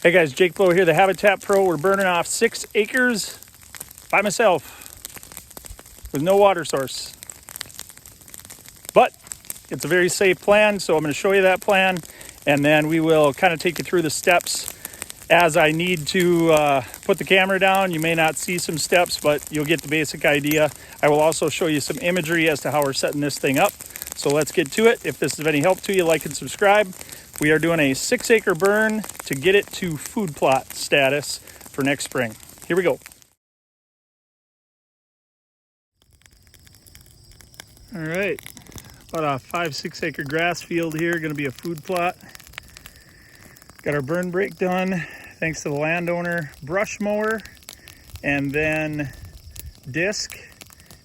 Hey guys, Jake Blow here, the Habitat Pro. We're burning off 6 acres by myself with no water source. But it's a very safe plan, so I'm going to show you that plan, and then we will kind of take you through the steps as I need to put the camera down. You may not see some steps, but you'll get the basic idea. I will also show you some imagery as to how we're setting this thing up. So let's get to it. If this is of any help to you, like and subscribe. We are doing a 6-acre burn to get it to food plot status for next spring. Here we go. All right, about a 5-6 acre grass field here, gonna be a food plot. Got our burn break done, thanks to the landowner, brush mower, and then disc.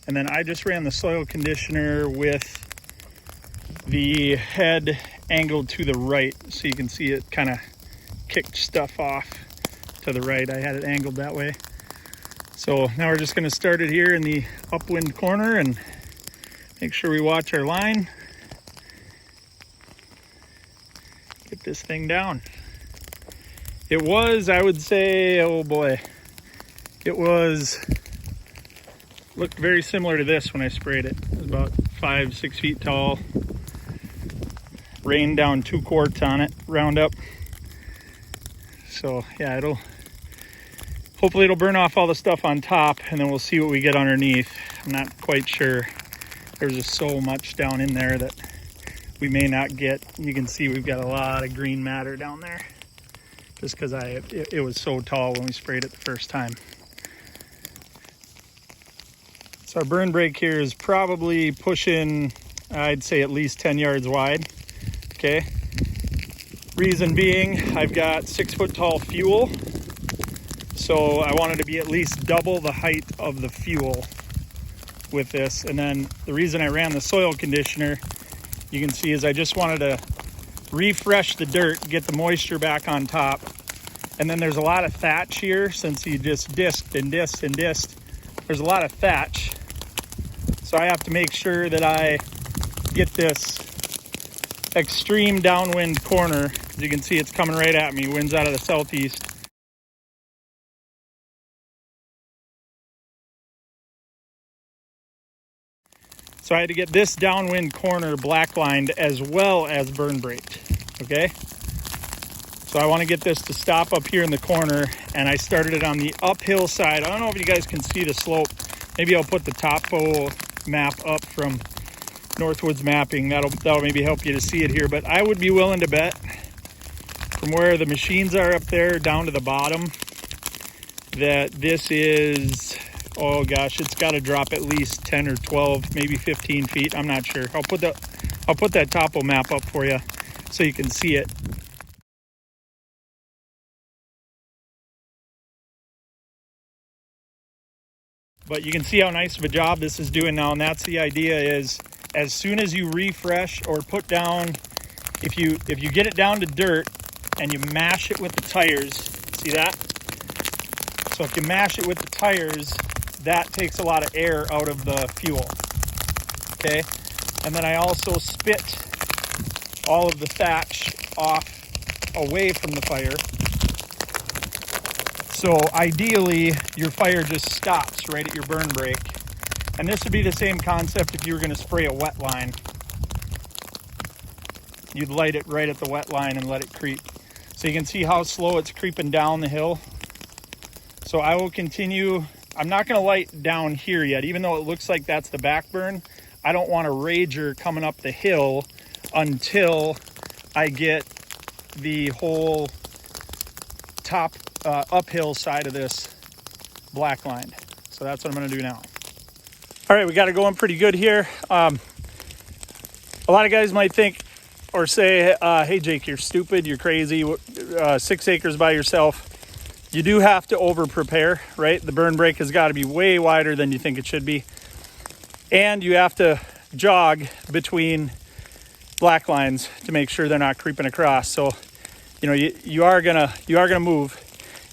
And then I just ran the soil conditioner with the head angled to the right, so you can see it kind of kicked stuff off to the right. I had it angled that way. So now we're just going to start it here in the upwind corner and make sure we watch our line. Get this thing down. It was, I would say, oh boy, it looked very similar to this when I sprayed it. It was about 5-6 feet tall. Rained down 2 quarts on it, Roundup. So yeah, hopefully it'll burn off all the stuff on top, and then we'll see what we get underneath. I'm not quite sure. There's just so much down in there that we may not get. You can see we've got a lot of green matter down there, just because it was so tall when we sprayed it the first time. So our burn break here is probably pushing, I'd say, at least 10 yards wide. Okay, reason being, I've got 6-foot tall fuel, so I wanted to be at least double the height of the fuel with this. And then the reason I ran the soil conditioner, you can see, is I just wanted to refresh the dirt, get the moisture back on top. And then there's a lot of thatch here, since you just disked and disked and disked. There's a lot of thatch, so I have to make sure that I get this extreme downwind corner. As you can see, it's coming right at me. Wind's out of the southeast. So I had to get this downwind corner black lined as well as burn braked. Okay, so I want to get this to stop up here in the corner, and I started it on the uphill side. I don't know if you guys can see the slope. Maybe I'll put the topo map up from Northwoods Mapping. That'll maybe help you to see it here. But I would be willing to bet, from where the machines are up there down to the bottom, that this is, oh gosh, it's got to drop at least 10 or 12, maybe 15 feet. I'm not sure. I'll put that topo map up for you so you can see it. But you can see how nice of a job this is doing now, and that's the idea. Is as soon as you refresh or put down, if you get it down to dirt and you mash it with the tires, see that? So if you mash it with the tires, that takes a lot of air out of the fuel, okay? And then I also spit all of the thatch off away from the fire. So ideally, your fire just stops right at your burn break. And this would be the same concept if you were going to spray a wet line. You'd light it right at the wet line and let it creep. So you can see how slow it's creeping down the hill. So I will continue. I'm not going to light down here yet, even though it looks like that's the back burn. I don't want a rager coming up the hill until I get the whole top uphill side of this black lined. So that's what I'm going to do now. All right, we got it going pretty good here. A lot of guys might think or say, hey Jake, you're stupid, you're crazy, 6 acres by yourself. You do have to over prepare, right? The burn break has got to be way wider than you think it should be. And you have to jog between black lines to make sure they're not creeping across. So, you know, you are gonna move.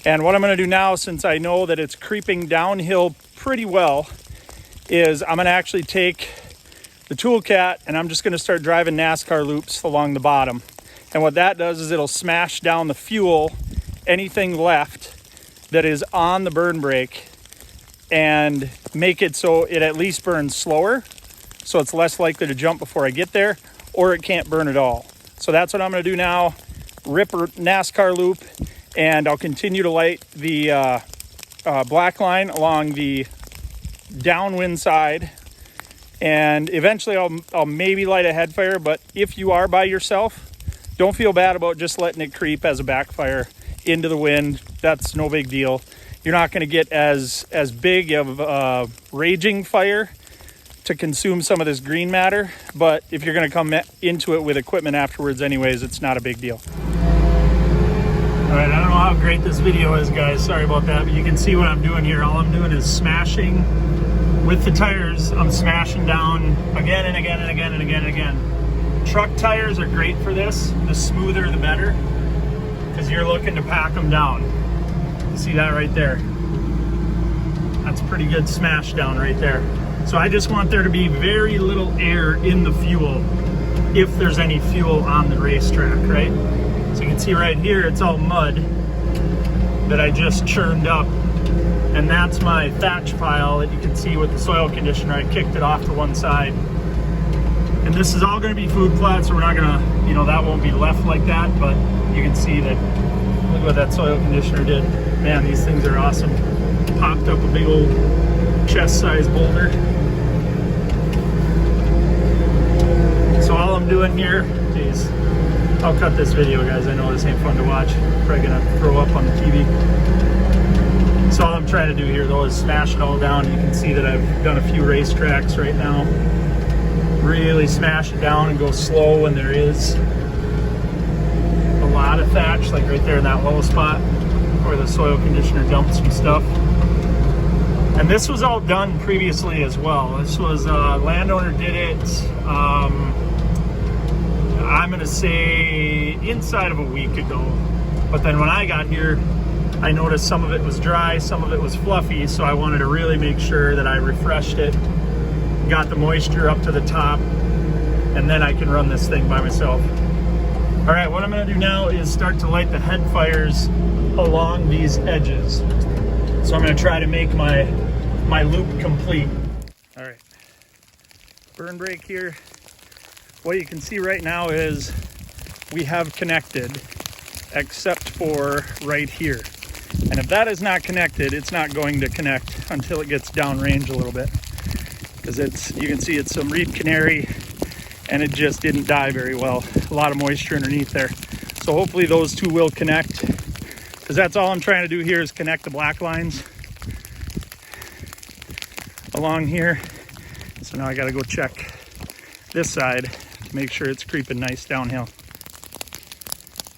And what I'm gonna do now, since I know that it's creeping downhill pretty well, is I'm gonna actually take the Toolcat and I'm just gonna start driving NASCAR loops along the bottom. And what that does is it'll smash down the fuel anything left that is on the burn brake and make it so it at least burns slower, so it's less likely to jump before I get there, or it can't burn at all. So that's what I'm going to do now. Rip a NASCAR loop, and I'll continue to light the black line along the downwind side, and eventually I'll maybe light a head fire. But if you are by yourself, don't feel bad about just letting it creep as a backfire into the wind. That's no big deal. You're not going to get as big of a raging fire to consume some of this green matter, but if you're going to come into it with equipment afterwards anyways, it's not a big deal. All right, I don't know how great this video is, guys. Sorry about that, but you can see what I'm doing here. All I'm doing is smashing with the tires. I'm smashing down again and again and again and again and again. Truck tires are great for this. The smoother, the better, because you're looking to pack them down. You see that right there? That's pretty good smash down right there. So I just want there to be very little air in the fuel, if there's any fuel on the racetrack, right? So you can see right here, it's all mud that I just churned up. And that's my thatch pile that you can see with the soil conditioner. I kicked it off to one side. And this is all gonna be food plot, so we're not gonna, that won't be left like that, but you can see that, look what that soil conditioner did. Man, these things are awesome. Popped up a big old chest-sized boulder. So all I'm doing here, geez, I'll cut this video, guys. I know this ain't fun to watch. I'm probably gonna throw up on the TV. So all I'm trying to do here, though, is smash it all down. You can see that I've done a few racetracks right now. Really smash it down and go slow when there is a lot of thatch, like right there in that low spot where the soil conditioner dumped some stuff. And this was all done previously as well. This was, landowner did it, I'm gonna say inside of a week ago. But then when I got here, I noticed some of it was dry, some of it was fluffy, so I wanted to really make sure that I refreshed it, got the moisture up to the top, and then I can run this thing by myself. All right, what I'm gonna do now is start to light the head fires along these edges. So I'm gonna try to make my loop complete. All right, burn brake here. What you can see right now is we have connected, except for right here. And if that is not connected, it's not going to connect until it gets downrange a little bit. Because you can see it's some reed canary, and it just didn't die very well. A lot of moisture underneath there. So hopefully those two will connect, because that's all I'm trying to do here is connect the black lines along here. So now I gotta go check this side to make sure it's creeping nice downhill.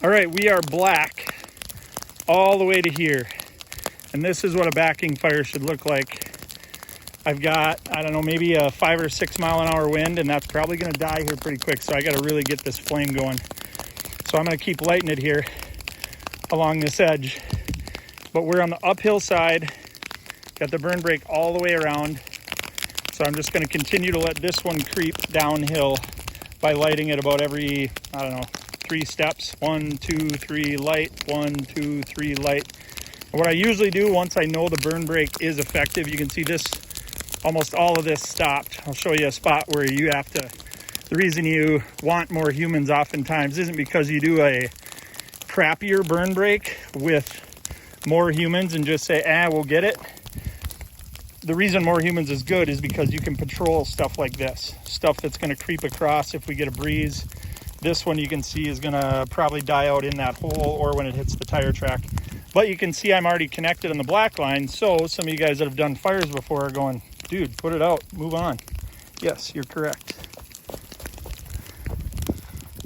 All right, we are black all the way to here. And this is what a backing fire should look like. I've got, I don't know, maybe a 5 or 6 mile an hour wind, and that's probably gonna die here pretty quick. So I gotta really get this flame going. So I'm gonna keep lighting it here along this edge. But we're on the uphill side, got the burn brake all the way around. So I'm just gonna continue to let this one creep downhill by lighting it about every, I don't know, 3 steps. 1, 2, 3, light, 1, 2, 3, light. And what I usually do once I know the burn brake is effective, you can see this, almost all of this stopped. I'll show you a spot where you have to, the reason you want more humans oftentimes isn't because you do a crappier burn brake with more humans and just say, we'll get it. The reason more humans is good is because you can patrol stuff like this, stuff that's gonna creep across if we get a breeze. This one you can see is gonna probably die out in that hole or when it hits the tire track. But you can see I'm already connected on the black line, so some of you guys that have done fires before are going, dude, put it out, move on. Yes, you're correct.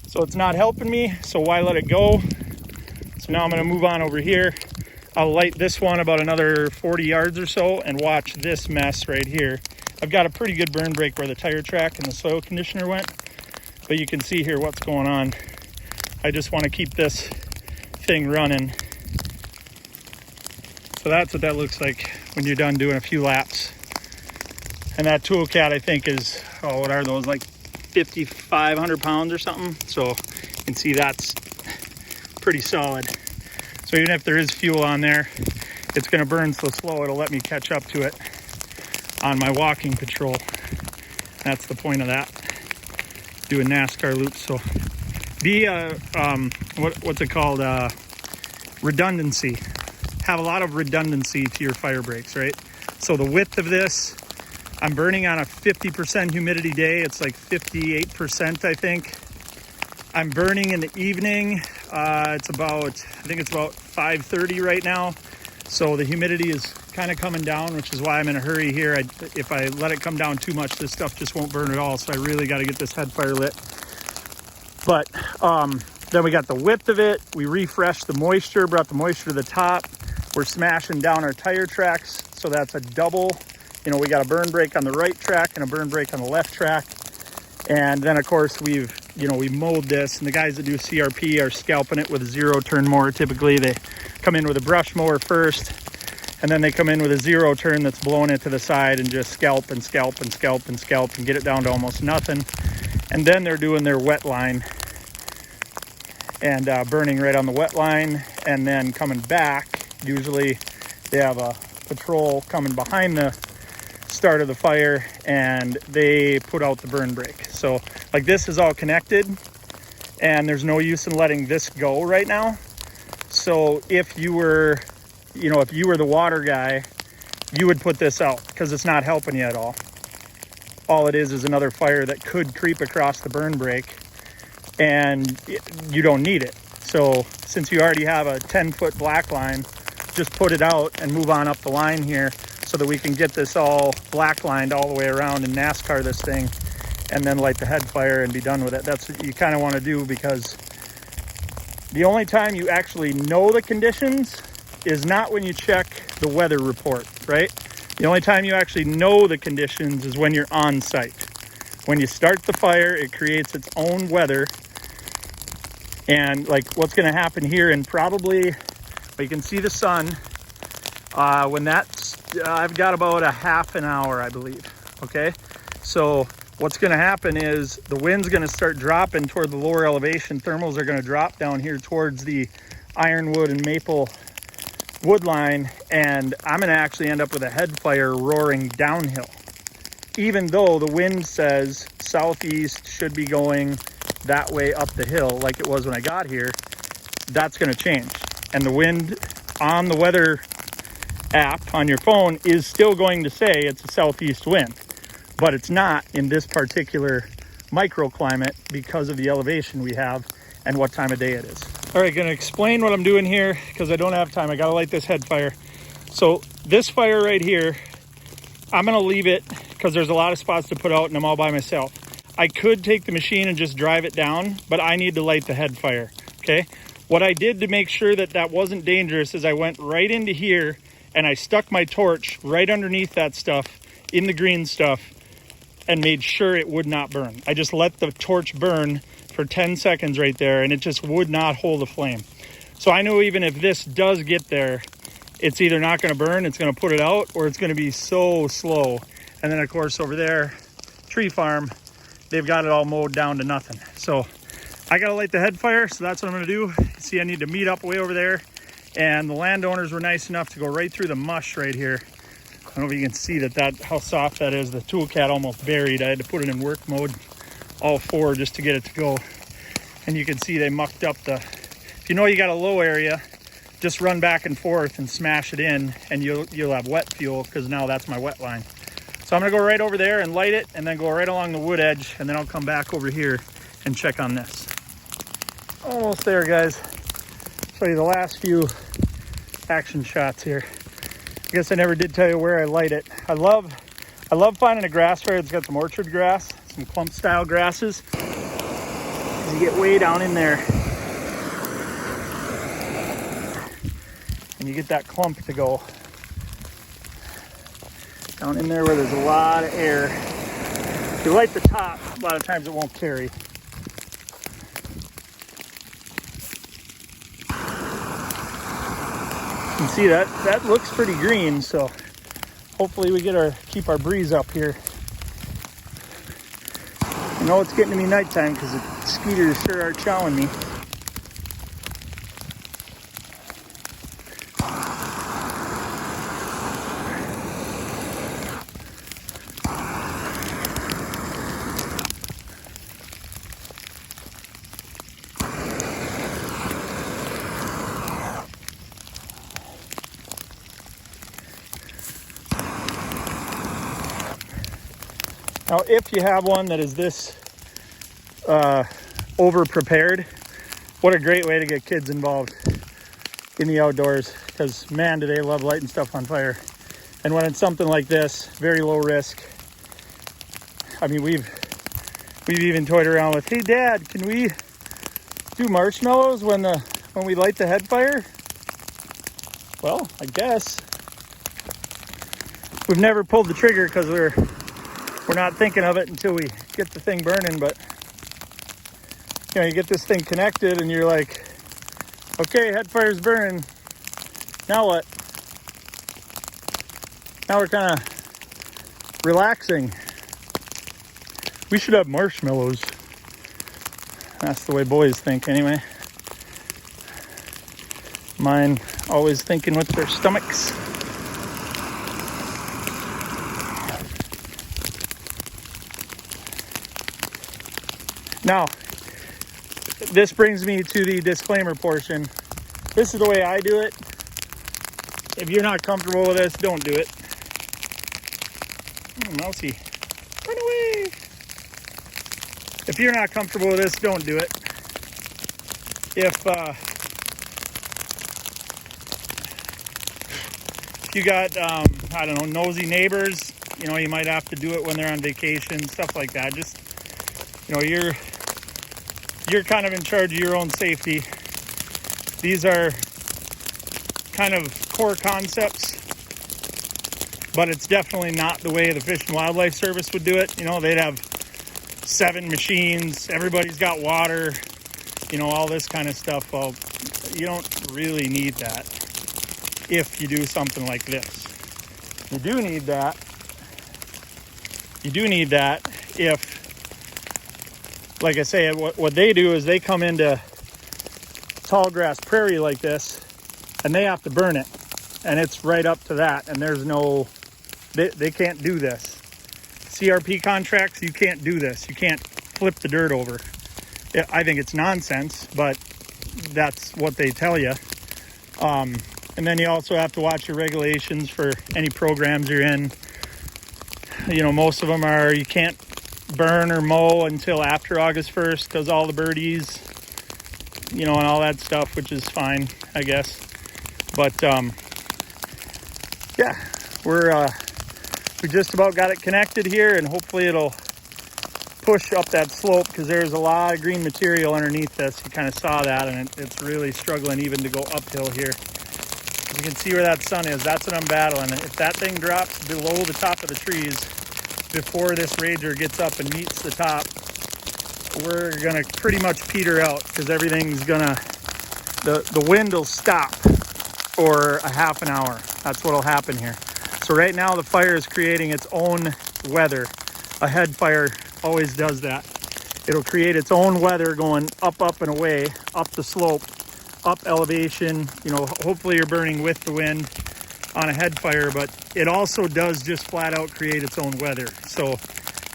So it's not helping me, so why let it go? So now I'm gonna move on over here. I'll light this one about another 40 yards or so and watch this mess right here. I've got a pretty good burn brake where the tire track and the soil conditioner went, but you can see here what's going on. I just want to keep this thing running. So that's what that looks like when you're done doing a few laps. And that tool cat, I think, is, what are those, like 5,500 pounds or something? So you can see that's pretty solid. So even if there is fuel on there, it's going to burn so slow it'll let me catch up to it on my walking patrol. That's the point of that, doing NASCAR loops. So be what's it called, redundancy. Have a lot of redundancy to your fire breaks, right? So the width of this, I'm burning on a 50% humidity day. It's like 58%, I think. I'm burning in the evening. I think it's about 5:30 right now. So the humidity is kind of coming down, which is why I'm in a hurry here. If I let it come down too much, this stuff just won't burn at all. So I really got to get this head fire lit. But then we got the width of it. We refreshed the moisture, brought the moisture to the top. We're smashing down our tire tracks. So that's a double. You know, we got a burn brake on the right track and a burn brake on the left track. And then of course we mowed this, and the guys that do CRP are scalping it with a 0-turn mower. Typically they come in with a brush mower first, and then they come in with a 0-turn that's blowing it to the side and just scalp and scalp and scalp and scalp and get it down to almost nothing. And then they're doing their wet line and burning right on the wet line, and then coming back. Usually they have a patrol coming behind the start of the fire, and they put out the burn brake. So like this is all connected, and there's no use in letting this go right now. So if you were the water guy, you would put this out, because it's not helping you at all. All it is another fire that could creep across the burn brake, and you don't need it. So since you already have a 10-foot black line, just put it out and move on up the line here, so that we can get this all black lined all the way around and NASCAR this thing, and then light the head fire and be done with it. That's what you kind of want to do, because the only time you actually know the conditions is not when you check the weather report, right? The only time you actually know the conditions is when you're on site. When you start the fire, it creates its own weather. And like what's going to happen here, and probably you can see the sun when that's I've got about a half an hour, I believe. Okay, so what's going to happen is the wind's going to start dropping toward the lower elevation. Thermals are going to drop down here towards the ironwood and maple wood line, and I'm going to actually end up with a head fire roaring downhill, even though the wind says southeast, should be going that way up the hill like it was when I got here. That's going to change, and the wind on the weather app on your phone is still going to say it's a southeast wind, but it's not in this particular microclimate because of the elevation we have and what time of day it is. All right, gonna explain what I'm doing here because I don't have time. I gotta light this head fire. So this fire right here, I'm gonna leave it because there's a lot of spots to put out and I'm all by myself. I could take the machine and just drive it down, but I need to light the head fire, okay? What I did to make sure that that wasn't dangerous is I went right into here and I stuck my torch right underneath that stuff in the green stuff and made sure it would not burn. I just let the torch burn for 10 seconds right there, and it just would not hold a flame. So I know even if this does get there, it's either not gonna burn, it's gonna put it out, or it's gonna be so slow. And then of course over there, tree farm, they've got it all mowed down to nothing. So I gotta light the head fire, so that's what I'm gonna do. See, I need to meet up way over there. And the landowners were nice enough to go right through the mush right here. I don't know if you can see how soft that is. The tool cat almost buried. I had to put it in work mode, all four, just to get it to go. And you can see they mucked up if you know you got a low area, just run back and forth and smash it in, and you'll have wet fuel, because now that's my wet line. So I'm gonna go right over there and light it, and then go right along the wood edge, and then I'll come back over here and check on this. Almost there, guys. Show you the last few action shots here. I guess I never did tell you where I light it. I love finding a grass fire that's got some orchard grass, some clump style grasses. You get way down in there and you get that clump to go down in there where there's a lot of air. If you light the top, a lot of times it won't carry. You can see that looks pretty green, so hopefully we keep our breeze up here. You know it's getting to be nighttime because the mosquitoes sure are chowing me. Now, if you have one that is this over prepared, what a great way to get kids involved in the outdoors, because man, do they love lighting stuff on fire. And when it's something like this, very low risk. I mean, we've even toyed around with, hey Dad, can we do marshmallows when we light the head fire? Well, I guess. We've never pulled the trigger because we're not thinking of it until we get the thing burning. But you know, you get this thing connected and you're like, okay, head fire's burning. Now what? Now we're kind of relaxing. We should have marshmallows. That's the way boys think anyway. Mine always thinking with their stomachs. Now, this brings me to the disclaimer portion. This is the way I do it. If you're not comfortable with this, don't do it. Oh, mousy. Run away. If you're not comfortable with this, don't do it. If you got, I don't know, nosy neighbors, you know, you might have to do it when they're on vacation, stuff like that. Just, you know, you're kind of in charge of your own safety. These are kind of core concepts, but it's definitely not the way the Fish and Wildlife Service would do it. You know, they'd have 7 machines, everybody's got water, you know, all this kind of stuff. Well, you don't really need that if you do something like this. You do need that if, like I say, what they do is they come into tall grass prairie like this and they have to burn it, and it's right up to that, and there's no, they can't do this. CRP contracts, you can't do this. You can't flip the dirt over. I think it's nonsense, but that's what they tell you. And then you also have to watch your regulations for any programs you're in. You know, most of them are, you can't burn or mow until after August 1st because all the birdies, you know, and all that stuff, which is fine, I guess. But yeah, we just about got it connected here, and hopefully it'll push up that slope because there's a lot of green material underneath this. You kind of saw that, and it's really struggling even to go uphill here. You can see where that sun is. That's what I'm battling. If that thing drops below the top of the trees before this Rager gets up and meets the top, we're gonna pretty much peter out because everything's gonna, the wind will stop for a half an hour. That's what'll happen here. So right now the fire is creating its own weather. A head fire always does that. It'll create its own weather going up and away, up the slope, up elevation. You know, hopefully you're burning with the wind on a head fire, but it also does just flat out create its own weather. So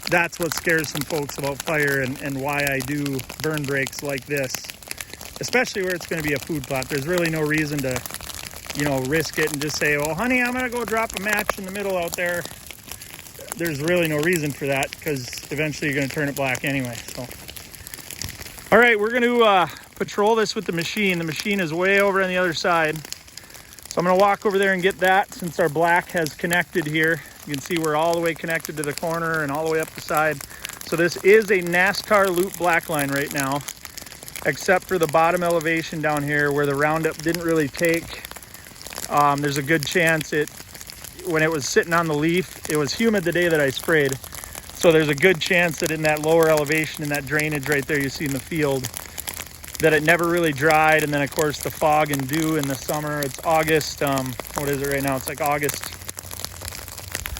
that's what scares some folks about fire, and why I do burn breaks like this, especially where it's going to be a food plot. There's really no reason to, you know, risk it and just say, oh honey, I'm going to go drop a match in the middle out there. There's really no reason for that because eventually you're going to turn it black anyway. So, all right, we're going to patrol this with the machine. The machine is way over on the other side. So I'm going to walk over there and get that since our black has connected here. You can see we're all the way connected to the corner and all the way up the side. So this is a NASCAR loop black line right now, except for the bottom elevation down here where the Roundup didn't really take. There's a good chance when it was sitting on the leaf, it was humid the day that I sprayed. So there's a good chance that in that lower elevation, in that drainage right there you see in the field, that it never really dried. And then of course the fog and dew in the summer. It's August, what is it right now? It's like August,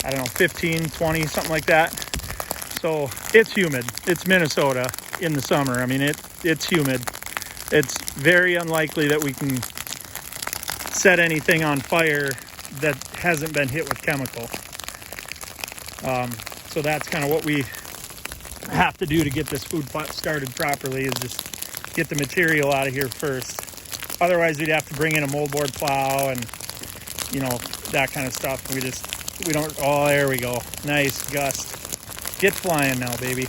I don't know, 15, 20, something like that. So it's humid. It's Minnesota in the summer. I mean, it's humid. It's very unlikely that we can set anything on fire that hasn't been hit with chemical. So that's kind of what we have to do to get this food plot started properly, is just get the material out of here first. Otherwise we'd have to bring in a moldboard plow and, you know, that kind of stuff. We don't, oh, there we go. Nice gust. Get flying now, baby.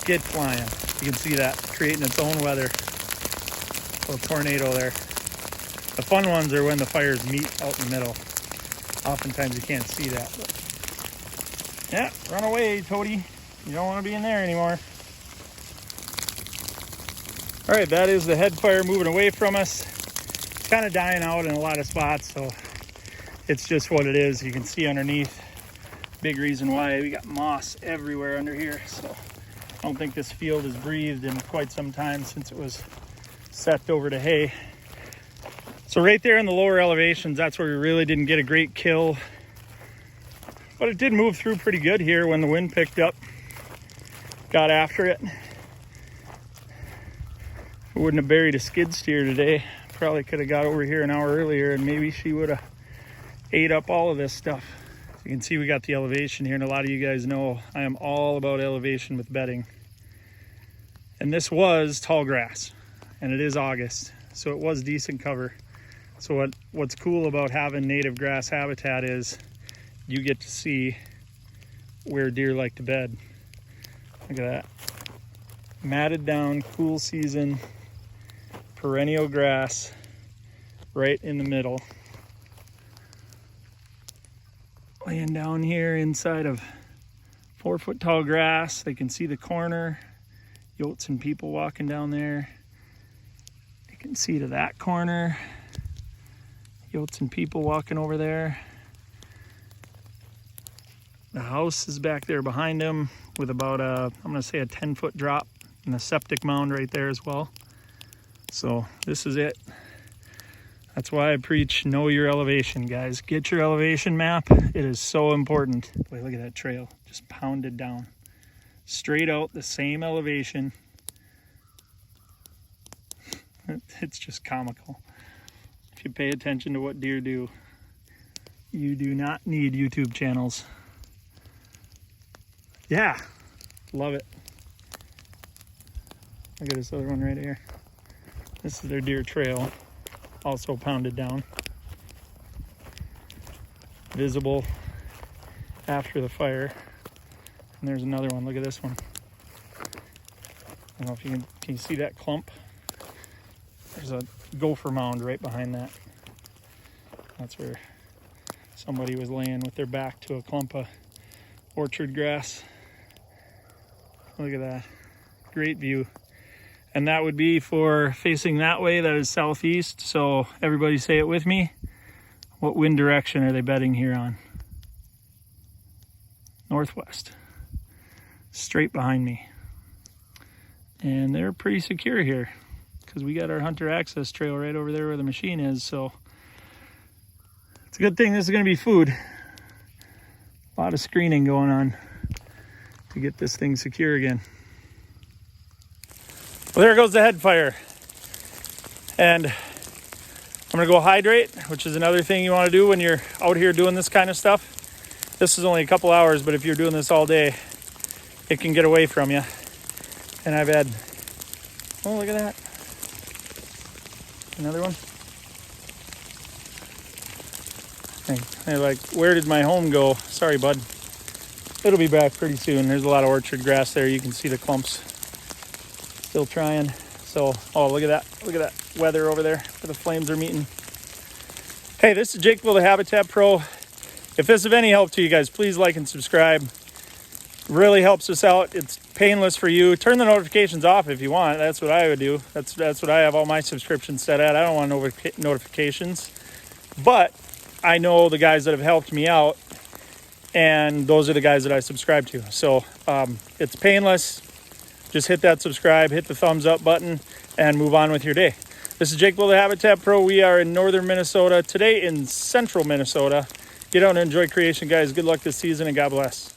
Get flying. You can see that creating its own weather. Little tornado there. The fun ones are when the fires meet out in the middle. Oftentimes you can't see that. But yeah, run away, Toady. You don't want to be in there anymore. All right, that is the head fire moving away from us. Kind of dying out in a lot of spots, so it's just what it is. You can see underneath. Big reason why we got moss everywhere under here. So I don't think this field has breathed in quite some time since it was set over to hay. So right there in the lower elevations, that's where we really didn't get a great kill. But it did move through pretty good here when the wind picked up. Got after it. I wouldn't have buried a skid steer today. Probably could have got over here an hour earlier and maybe she would have ate up all of this stuff. You can see we got the elevation here, and a lot of you guys know I am all about elevation with bedding. And this was tall grass, and it is August, so it was decent cover. So what's cool about having native grass habitat is you get to see where deer like to bed. Look at that. Matted down, cool season, perennial grass right in the middle. Laying down here inside of 4 foot tall grass. They can see the corner. Yotes and people walking down there. You can see to that corner. Yotes and people walking over there. The house is back there behind them with about I'm gonna say a 10-foot drop and a septic mound right there as well. So this is it. That's why I preach know your elevation, guys. Get your elevation map. It is so important. Boy, look at that trail. Just pounded down. Straight out the same elevation. It's just comical. If you pay attention to what deer do, you do not need YouTube channels. Yeah, love it. Look at this other one right here. This is their deer trail. Also pounded down. Visible after the fire. And there's another one. Look at this one. I don't know if can you see that clump? There's a gopher mound right behind that. That's where somebody was laying with their back to a clump of orchard grass. Look at that. Great view. And that would be for facing that way. That is southeast. So everybody say it with me. What wind direction are they bedding here on? Northwest. Straight behind me. And they're pretty secure here because we got our hunter access trail right over there where the machine is. So it's a good thing this is going to be food. A lot of screening going on to get this thing secure again. Well, there goes the head fire. And I'm gonna go hydrate, which is another thing you wanna do when you're out here doing this kind of stuff. This is only a couple hours, but if you're doing this all day, it can get away from you. And I've had, oh, look at that. Another one. They're like, where did my home go? Sorry, bud. It'll be back pretty soon. There's a lot of orchard grass there. You can see the clumps. Still trying. So, oh, look at that. Look at that weather over there where the flames are meeting. Hey, this is Jake Will, the Habitat Pro. If this is of any help to you guys, please like and subscribe. It really helps us out. It's painless for you. Turn the notifications off if you want. That's what I would do. That's what I have all my subscriptions set at. I don't want notifications. But I know the guys that have helped me out, and those are the guys that I subscribe to. So it's painless. Just hit that subscribe, hit the thumbs up button, and move on with your day. This is Jake Will, the Habitat Pro. We are in northern Minnesota, today in central Minnesota. Get out and enjoy creation, guys. Good luck this season, and God bless.